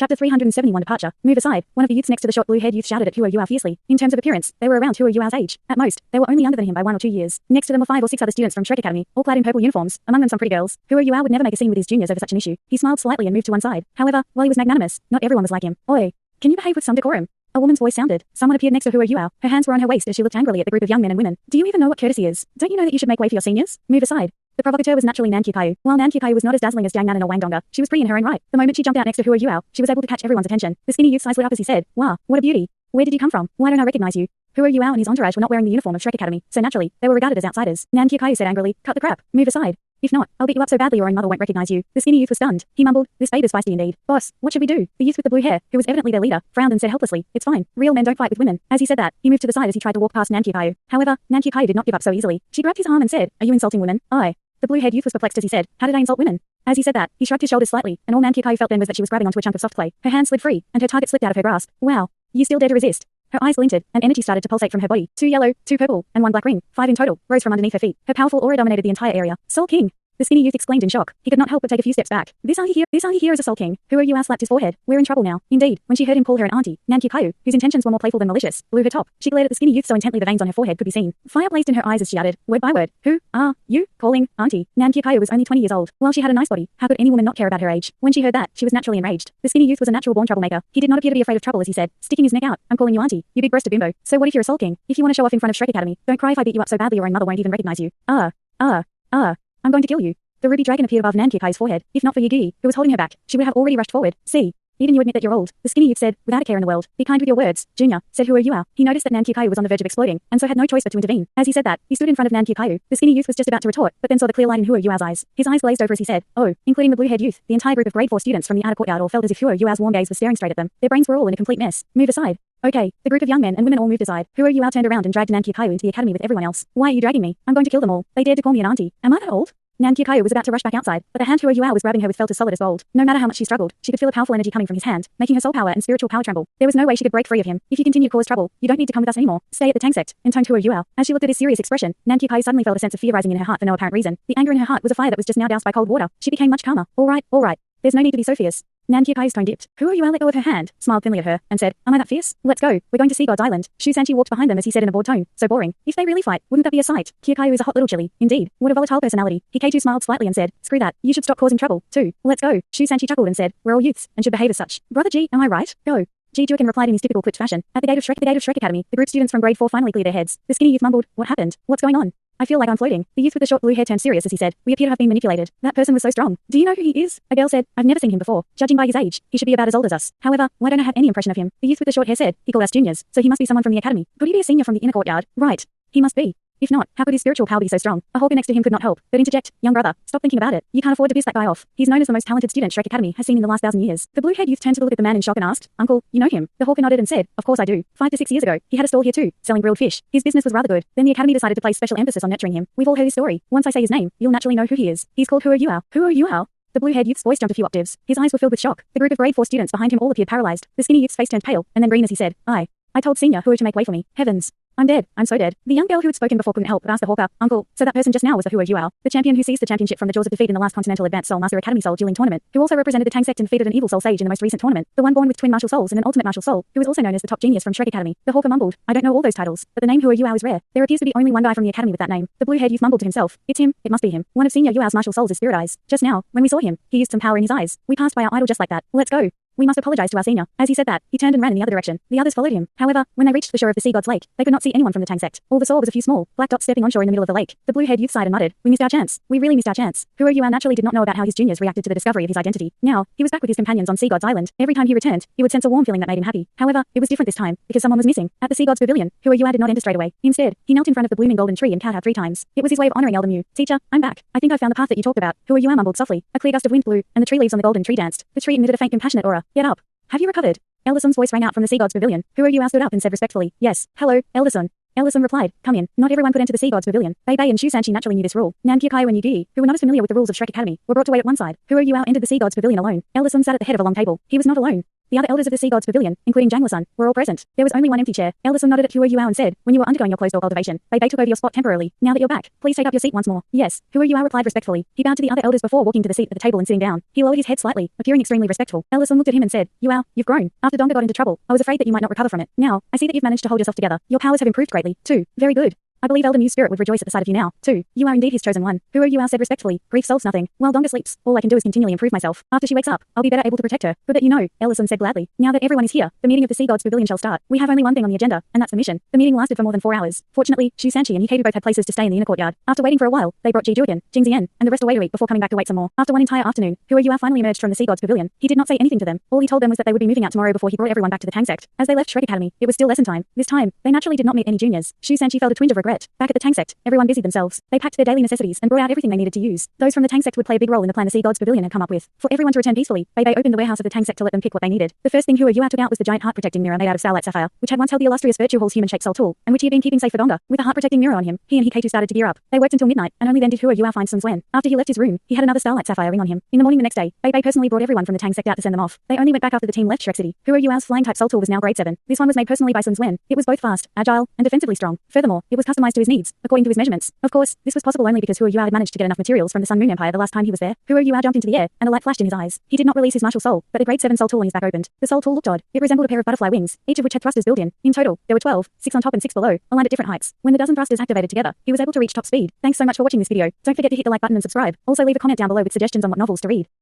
Chapter 371 Departure. Move aside. One of the youths next to the short blue-haired youth shouted at Huo Yuao fiercely. In terms of appearance, they were around Huo Yuao's age. At most, they were only younger than him by 1 or 2 years. Next to them were 5 or 6 other students from Shrek Academy, all clad in purple uniforms, among them some pretty girls. Huo Yuao would never make a scene with his juniors over such an issue. He smiled slightly and moved to one side. However, while he was magnanimous, not everyone was like him. Oi, can you behave with some decorum? A woman's voice sounded. Someone appeared next to Huo Yuao. Her hands were on her waist as she looked angrily at the group of young men and women. Do you even know what courtesy is? Don't you know that you should make way for your seniors? Move aside. The provocateur was naturally Nan Qiukai. While Nan Qiukai was not as dazzling as Jiang Nan or Wang Donga, she was pretty in her own right. The moment she jumped out next to Huo Yuao, she was able to catch everyone's attention. The skinny youth's eyes lit up as he said, "Wow, what a beauty. Where did you come from? Why don't I recognize you?" Huo Yuao and his entourage were not wearing the uniform of Shrek Academy, so naturally, they were regarded as outsiders. Nan Qiukai said angrily, "Cut the crap. Move aside. If not, I'll beat you up so badly your own mother won't recognize you." The skinny youth was stunned. He mumbled, "This babe is feisty indeed. Boss, what should we do?" The youth with the blue hair, who was evidently their leader, frowned and said helplessly, "It's fine. Real men don't fight with women." As he said that, he moved to the side as he tried to walk past Nan Qiukai. However, Nan Qiukai did not give up so easily. She grabbed his arm and said, "Are you insulting women?" "I." The blue-haired youth was perplexed as he said, "How did I insult women?" As he said that, he shrugged his shoulders slightly, and all Nan Qiukai felt then was that she was grabbing onto a chunk of soft clay. Her hand slid free, and her target slipped out of her grasp. "Wow. You still dare to resist?" Her eyes glinted, and energy started to pulsate from her body. 2 yellow, 2 purple, and 1 black ring, 5 in total, rose from underneath her feet. Her powerful aura dominated the entire area. "Soul King!" The skinny youth exclaimed in shock. He could not help but take a few steps back. This are he here as a Soul King. Huo Yuao slapped his forehead. We're in trouble now. Indeed, when she heard him call her an auntie, Nan Qiukai, whose intentions were more playful than malicious, blew her top. She glared at the skinny youth so intently the veins on her forehead could be seen. Fire blazed in her eyes as she added, word by word, "Who are you calling auntie?" Nan Qiukai was only 20 years old. While she had a nice body, how could any woman not care about her age? When she heard that, she was naturally enraged. The skinny youth was a natural-born troublemaker. He did not appear to be afraid of trouble as he said, sticking his neck out, "I'm calling you auntie, you big-breasted bimbo. So what if you're a Soul King? If you want to show off in front of Shrek Academy, don't cry if I beat you up so badly your own mother won't even recognize you." I'm going to kill you." The ruby dragon appeared above Nan Qiukai's forehead. If not for Yugi, who was holding her back, she would have already rushed forward. "See, even you admit that you're old." The skinny youth said, "Without a care in the world. Be kind with your words, Junior," said Huo Yuao. He noticed that Nan Qiukai was on the verge of exploding, and so had no choice but to intervene. As he said that, he stood in front of Nan Qiukai. The skinny youth was just about to retort, but then saw the clear light in Huo Yuao's eyes. His eyes glazed over as he said, "Oh," including the blue-haired youth. The entire group of grade 4 students from the outer courtyard all felt as if Huo Yuao's warm gaze was staring straight at them. Their brains were all in a complete mess. "Move aside." "Okay." The group of young men and women all moved aside. Huo Yuao turned around and dragged Nan Qiukai into the academy with everyone else. "Why are you dragging me? I'm going to kill them all. They dared to call me an auntie. Am I that old?" Nan Qiukai was about to rush back outside, but the hand Huo Yuao was grabbing her with felt as solid as gold. No matter how much she struggled, she could feel a powerful energy coming from his hand, making her soul power and spiritual power tremble. There was no way she could break free of him. "If you continue to cause trouble, you don't need to come with us anymore. Stay at the Tang Sect," intoned Huo Yuao. As she looked at his serious expression, Nan Qiukai suddenly felt a sense of fear rising in her heart for no apparent reason. The anger in her heart was a fire that was just now doused by cold water. She became much calmer. All right. There's no need to be so fierce." Nan Qiukai's tone dipped. Huo Yuao let go of her hand, smiled thinly at her, and said, "Am I that fierce? Let's go. We're going to see God's Island." Shu Sanchi walked behind them as he said in a bored tone, "So boring. If they really fight, wouldn't that be a sight?" Qiukai is a hot little chili. Indeed. What a volatile personality. Hikaiju smiled slightly and said, "Screw that. You should stop causing trouble, too. Let's go." Shu Sanchi chuckled and said, "We're all youths, and should behave as such. Brother G, am I right? Go." Ji Juokin replied in his typical clipped fashion. At the gate of Shrek Academy, the group students from grade 4 finally cleared their heads. The skinny youth mumbled, "What happened? What's going on? I feel like I'm floating." The youth with the short blue hair turned serious as he said, "We appear to have been manipulated. That person was so strong. Do you know who he is?" A girl said, "I've never seen him before. Judging by his age, he should be about as old as us. However, why don't I have any impression of him?" The youth with the short hair said, "He called us juniors, so he must be someone from the academy. Could he be a senior from the inner courtyard?" "Right. He must be. If not, how could his spiritual power be so strong?" A hawker next to him could not help but interject, "Young brother, stop thinking about it. You can't afford to piss that guy off. He's known as the most talented student Shrek Academy has seen in the last 1,000 years." The blue-haired youth turned to look at the man in shock and asked, "Uncle, you know him?" The hawker nodded and said, "Of course I do. 5 to 6 years ago, he had a stall here too, selling grilled fish. His business was rather good. Then the academy decided to place special emphasis on nurturing him. We've all heard his story. Once I say his name, you'll naturally know who he is. He's called Huo Yuao." "Huo Yuao?" The blue-haired youth's voice jumped a few octaves. His eyes were filled with shock. The group of grade 4 students behind him all appeared paralyzed. The skinny youth's face turned pale, and then green as he said, I told Senior Huo to make way for me. Heavens. I'm dead. I'm so dead." The young girl who had spoken before couldn't help but ask the hawker, "Uncle, so that person just now was the Huo Yuao, the champion who seized the championship from the jaws of defeat in the last Continental Advanced Soul Master Academy Soul Dueling Tournament, who also represented the Tang Sect and defeated an evil soul sage in the most recent tournament, the one born with twin martial souls and an ultimate martial soul, who was also known as the top genius from Shrek Academy." The hawker mumbled, "I don't know all those titles, but the name Huo Yuao is rare. There appears to be only one guy from the academy with that name." The blue-haired youth mumbled to himself, "It's him. It must be him. One of Senior Yuao's martial souls is Spirit Eyes. Just now, when we saw him, he used some power in his eyes. We passed by our idol just like that. Let's go. We must apologize to our senior." As he said that, he turned and ran in the other direction. The others followed him. However, when they reached the shore of the Sea God's Lake, they could not see anyone from the Tang Sect. All they saw was a few small, black dots stepping onshore in the middle of the lake. The blue-haired youth sighed and muttered, "We missed our chance. We really missed our chance." Huo Yuao naturally did not know about how his juniors reacted to the discovery of his identity. Now, he was back with his companions on Sea God's Island. Every time he returned, he would sense a warm feeling that made him happy. However, it was different this time, because someone was missing. At the Sea God's Pavilion, Huo Yuao did not enter straight away. Instead, he knelt in front of the blooming golden tree and kowtowed 3 times. It was his way of honoring Elder Mu. "Teacher, I'm back. I think I found the path that you talked about." Huo Yuao mumbled softly. A clear gust of wind blew, and the tree leaves on the golden tree danced. The tree emitted a faint compassionate aura. "Get up. Have you recovered?" Elder Sun's voice rang out from the Sea God's Pavilion. Huo Yuao stood up and said respectfully, "Yes. Hello, Elder Sun." Elder Sun replied, "Come in." Not everyone could enter the Sea God's Pavilion. Bei Bei and Shu Sanchi naturally knew this rule. Nan Qiukai and Yugi, who were not as familiar with the rules of Shrek Academy, were brought to wait at one side. Huo Yuao entered the Sea God's Pavilion alone. Elder Sun sat at the head of a long table. He was not alone. The other elders of the Sea Gods Pavilion, including Janglasun, were all present. There was only one empty chair. Elder Sun nodded at Hua Yuao and said, when you were undergoing your closed-door cultivation, Bei took over your spot temporarily. Now that you're back, please take up your seat once more. Yes, Hua Yuao replied respectfully. He bowed to the other elders before walking to the seat at the table and sitting down. He lowered his head slightly, appearing extremely respectful. Elder Sun looked at him and said, Yuao, you've grown. After Donga got into trouble, I was afraid that you might not recover from it. Now, I see that you've managed to hold yourself together. Your powers have improved greatly, too. Very good. I believe Elder Mew's spirit would rejoice at the sight of you now, too. You are indeed his chosen one. Hua Yuao said respectfully. Grief solves nothing. While Donga sleeps, all I can do is continually improve myself. After she wakes up, I'll be better able to protect her. Good that you know, Ellison said gladly. Now that everyone is here, the meeting of the Sea Gods Pavilion shall start. We have only one thing on the agenda, and that's the mission. The meeting lasted for more than 4 hours. Fortunately, Shu Sanchi and Yikeibu both had places to stay in the inner courtyard. After waiting for a while, they brought Ji Juogan, Jing Zian, and the rest away to eat before coming back to wait some more. After one entire afternoon, Hua Yuao finally emerged from the Sea Gods Pavilion. He did not say anything to them. All he told them was that they would be moving out tomorrow before he brought everyone back to the Tang Sect. As they left Shrek Academy, it was still lesson time. This time, they naturally did not meet any juniors. Shu Sanchi felt a twinge of regret. Back at the Tang Sect, everyone busied themselves. They packed their daily necessities and brought out everything they needed to use. Those from the Tang Sect would play a big role in the plan the Sea Gods Pavilion had come up with. For everyone to return peacefully, Bei opened the warehouse of the Tang Sect to let them pick what they needed. The first thing Hua Yuao took out was the giant heart-protecting mirror made out of starlight sapphire, which had once held the illustrious Virtue Hall's human-shaped soul tool, and which he had been keeping safe for Donga. With a heart-protecting mirror on him, he and Hikeitu started to gear up. They worked until midnight, and only then did Hua Yuao find Sun Zuen. After he left his room, he had another starlight sapphire ring on him. In the morning the next day, Bei personally brought everyone from the Tang Sect out to send them off. They only went back after the team left Shrek City. Hua Yuao's flying-type soul tool was now grade 7. This one was made personally by Sun Zuen. It was both fast, agile, and defensively strong. Furthermore, it was customized to his needs, according to his measurements. Of course, this was possible only because Hua Yuao had managed to get enough materials from the Sun Moon Empire the last time he was there. Hua Yuao jumped into the air, and a light flashed in his eyes. He did not release his martial soul, but the grade 7 soul tool on his back opened. The soul tool looked odd. It resembled a pair of butterfly wings, each of which had thrusters built in. In total, there were 12, 6 on top and 6 below, aligned at different heights. When the dozen thrusters activated together, he was able to reach top speed. Thanks so much for watching this video. Don't forget to hit the like button and subscribe. Also leave a comment down below with suggestions on what novels to read.